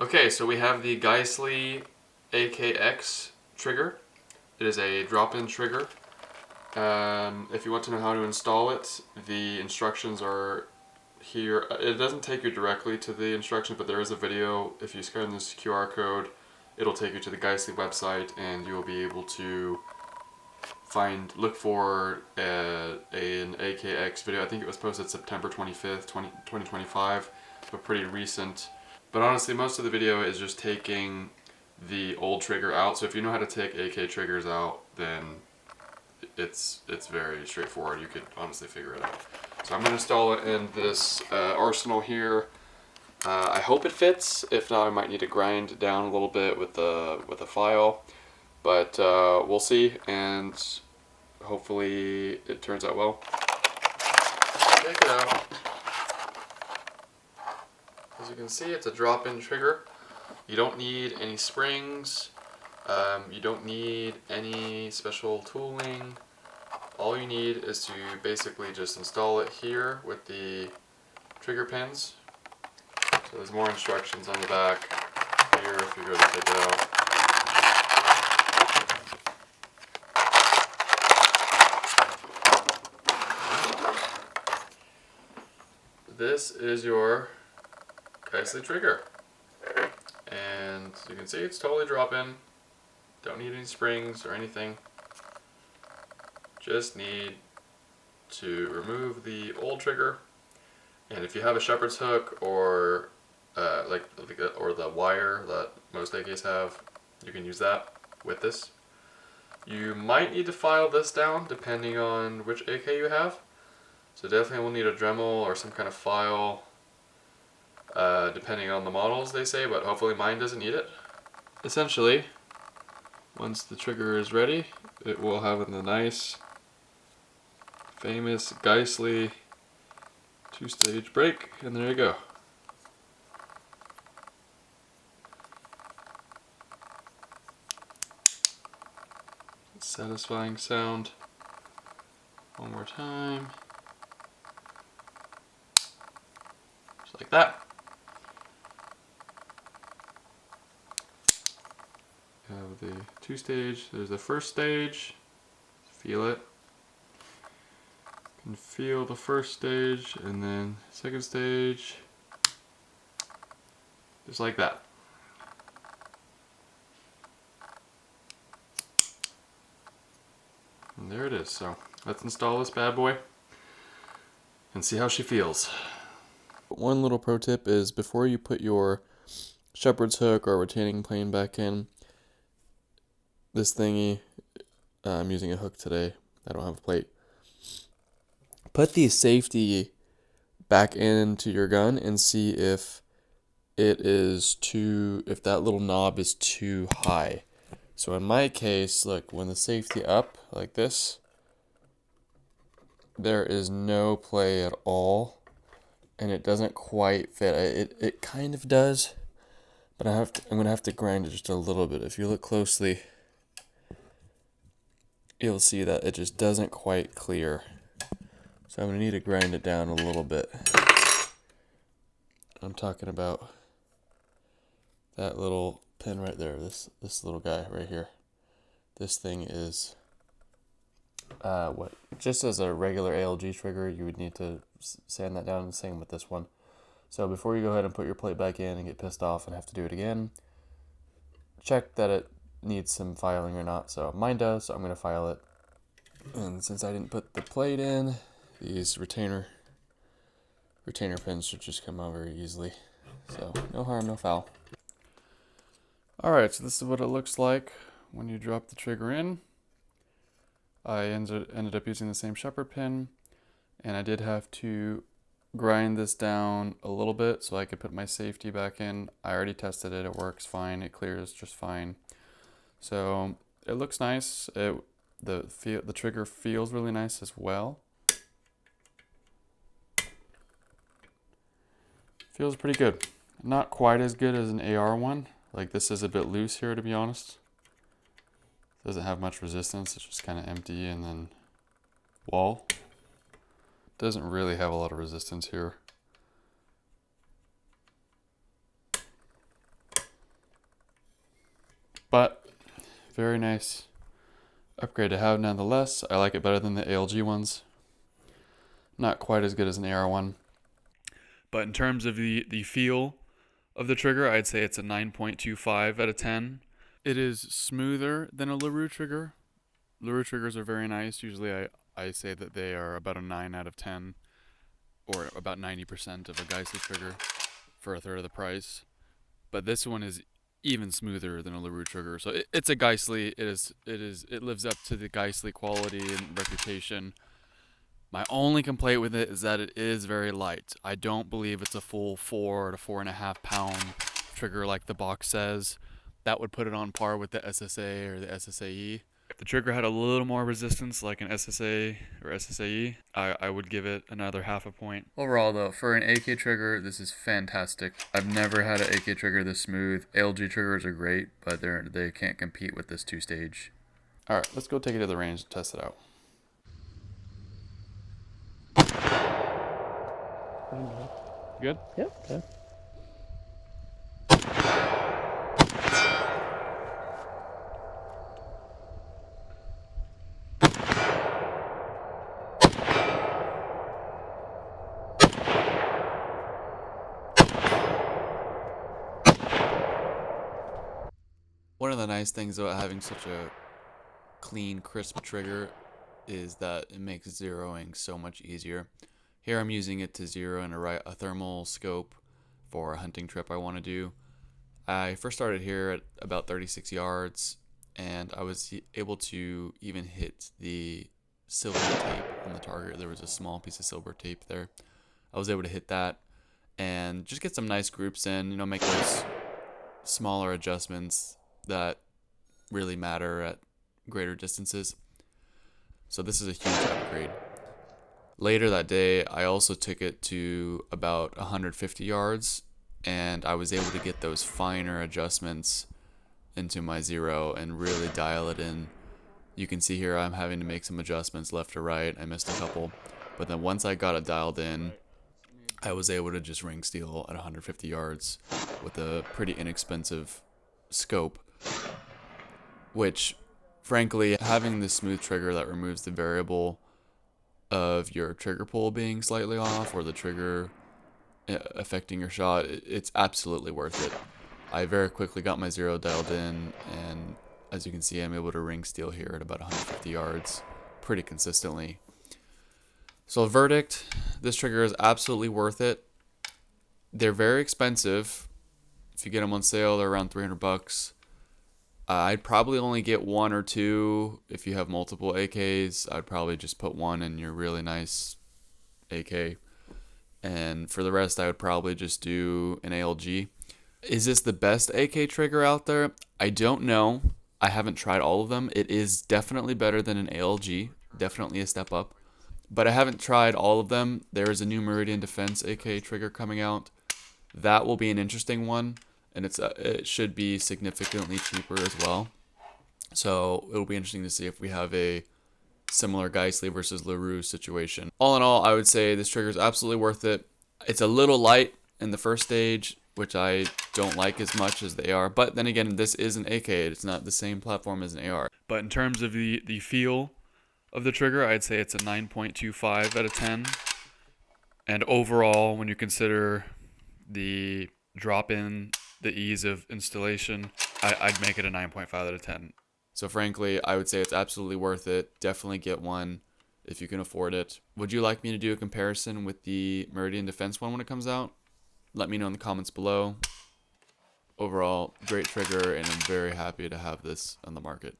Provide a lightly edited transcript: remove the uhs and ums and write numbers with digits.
Okay, so we have the Geissele AKX trigger. It is a drop-in trigger. If you want to know how to install it, the instructions are here. It doesn't take you directly to the instructions, but there is a video. If you scan this QR code, it'll take you to the Geissele website, and you will be able to look for an AKX video. I think it was posted September 25th, 2025, but pretty recent. But honestly, most of the video is just taking the old trigger out. So if you know how to take AK triggers out, then it's very straightforward. You could honestly figure it out. So I'm going to install it in this arsenal here. I hope it fits. If not, I might need to grind down a little bit with a file. But we'll see, and hopefully it turns out well. Check it out. As you can see, it's a drop-in trigger. You don't need any springs. You don't need any special tooling. All you need is to basically just install it here with the trigger pins. So there's more instructions on the back here if you go to take it out. This is your Geissele trigger, and you can see it's totally drop-in. Don't need any springs or anything. Just need to remove the old trigger, and if you have a shepherd's hook or the wire that most AKs have, you can use that with this. You might need to file this down depending on which AK you have. So definitely we'll need a Dremel or some kind of file, depending on the models they say, but hopefully mine doesn't need it. Essentially, once the trigger is ready, it will have the nice, famous Geissele two-stage brake, and there you go. Satisfying sound. One more time. Just like that. You have the two-stage. There's the first stage. Feel it. You can feel the first stage, and then second stage. Just like that. And there it is. So let's install this bad boy and see how she feels. One little pro tip is before you put your shepherd's hook or retaining plane back in, this thingy, I'm using a hook today, I don't have a plate. Put the safety back into your gun and see if if that little knob is too high. So in my case, look, when the safety up like this, there is no play at all, and it doesn't quite fit. It kind of does, but I'm gonna have to grind it just a little bit. If you look closely, you'll see that it just doesn't quite clear. So I'm gonna need to grind it down a little bit. I'm talking about that little pin right there, this little guy right here. This thing is just as a regular ALG trigger, you would need to sand that down, and same with this one. So before you go ahead and put your plate back in and get pissed off and have to do it again, check that it needs some filing or not. So mine does, so I'm going to file it. And since I didn't put the plate in, these retainer pins should just come out very easily. So no harm, no foul. Alright, so this is what it looks like when you drop the trigger in. I ended up using the same shepherd pin, and I did have to grind this down a little bit so I could put my safety back in. I already tested it, it works fine, it clears just fine. So it looks nice. The trigger feels really nice as well. Feels pretty good. Not quite as good as an AR one. Like, this is a bit loose here, to be honest. Doesn't have much resistance, it's just kind of empty and then wall. Doesn't really have a lot of resistance here. very nice upgrade to have nonetheless. I like it better than the ALG ones. Not quite as good as an AR one. But in terms of the feel of the trigger, I'd say it's a 9.25 out of 10. It is smoother than a LaRue trigger. LaRue triggers are very nice. Usually I say that they are about a 9 out of 10, or about 90% of a Geissele trigger for a third of the price. But this one is even smoother than a LaRue trigger. So it's a Geissele. It lives up to the Geissele quality and reputation. My only complaint with it is that it is very light. I don't believe it's a full 4 to 4.5 pound trigger like the box says. That would put it on par with the SSA or the SSAE. If the trigger had a little more resistance like an SSA or SSAE, I would give it another half a point. Overall though, for an AK trigger, this is fantastic. I've never had an AK trigger this smooth. ALG triggers are great, but they can't compete with this 2-stage. Alright, let's go take it to the range and test it out. Good? Yep. Good. One of the nice things about having such a clean, crisp trigger is that it makes zeroing so much easier. Here I'm using it to zero in a thermal scope for a hunting trip I want to do. I first started here at about 36 yards, and I was able to even hit the silver tape on the target. There was a small piece of silver tape there. I was able to hit that and just get some nice groups in, make those smaller adjustments that really matter at greater distances. So this is a huge upgrade. Later that day, I also took it to about 150 yards, and I was able to get those finer adjustments into my zero and really dial it in. You can see here I'm having to make some adjustments left to right. I missed a couple, but then once I got it dialed in, I was able to just ring steel at 150 yards with a pretty inexpensive scope, which frankly, having this smooth trigger that removes the variable of your trigger pull being slightly off or the trigger affecting your shot, it's absolutely worth it. I very quickly got my zero dialed in, and as you can see, I'm able to ring steel here at about 150 yards pretty consistently. So verdict, this trigger is absolutely worth it. They're very expensive. If you get them on sale, they're around $300. I'd probably only get one or two. If you have multiple AKs, I'd probably just put one in your really nice AK. And for the rest, I would probably just do an ALG. Is this the best AK trigger out there? I don't know. I haven't tried all of them. It is definitely better than an ALG. Definitely a step up. But I haven't tried all of them. There is a new Meridian Defense AK trigger coming out. That will be an interesting one. And it should be significantly cheaper as well. So it'll be interesting to see if we have a similar Geissele versus LaRue situation. All in all, I would say this trigger is absolutely worth it. It's a little light in the first stage, which I don't like as much as the AR. But then again, this is an AK. It's not the same platform as an AR. But in terms of the feel of the trigger, I'd say it's a 9.25 out of 10. And overall, when you consider the drop-in, the ease of installation, I'd make it a 9.5 out of 10. So frankly, I would say it's absolutely worth it. Definitely get one if you can afford it. Would you like me to do a comparison with the Meridian Defense one when it comes out? Let me know in the comments below. Overall, great trigger, and I'm very happy to have this on the market.